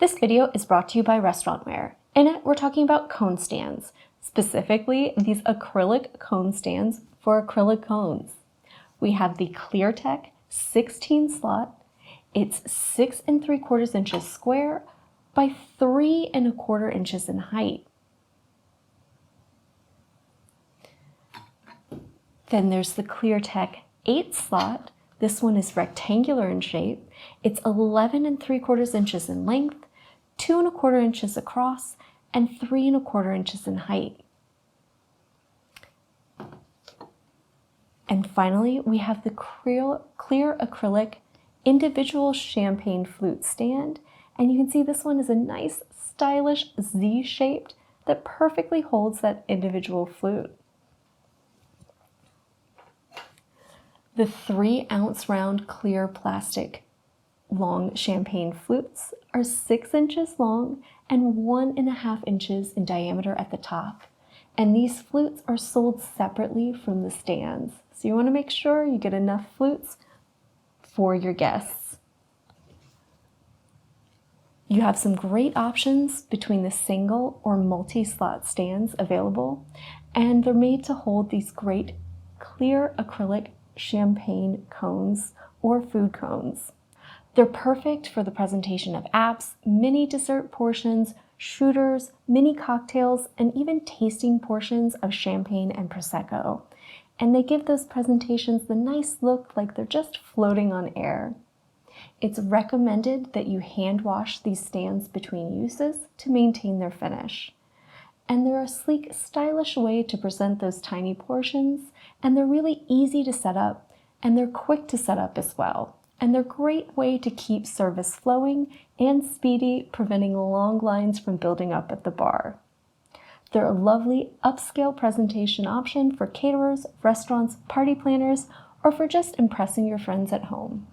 This video is brought to you by Restaurantware. In it, we're talking about cone stands, specifically these acrylic cone stands for acrylic cones. We have the Cleartech 16 slot. It's 6 3/4 inches square by 3 1/4 inches in height. Then there's the Cleartech 8 slot. This one is rectangular in shape. It's 11 3/4 inches in length, 2 1/4 inches across, and 3 1/4 inches in height. And finally, we have the Creo Clear acrylic individual champagne flute stand. And you can see this one is a nice, stylish Z-shaped that perfectly holds that individual flute. The 3-ounce round clear plastic long champagne flutes are 6 inches long and 1.5 inches in diameter at the top. And these flutes are sold separately from the stands. So you want to make sure you get enough flutes for your guests. You have some great options between the single or multi-slot stands available, and they're made to hold these great clear acrylic champagne cones or food cones. They're perfect for the presentation of apps, mini dessert portions, shooters, mini cocktails, and even tasting portions of champagne and Prosecco. And they give those presentations the nice look like they're just floating on air. It's recommended that you hand wash these stands between uses to maintain their finish. And they're a sleek, stylish way to present those tiny portions, and they're really easy to set up, and they're quick to set up as well. And they're a great way to keep service flowing and speedy, preventing long lines from building up at the bar. They're a lovely upscale presentation option for caterers, restaurants, party planners, or for just impressing your friends at home.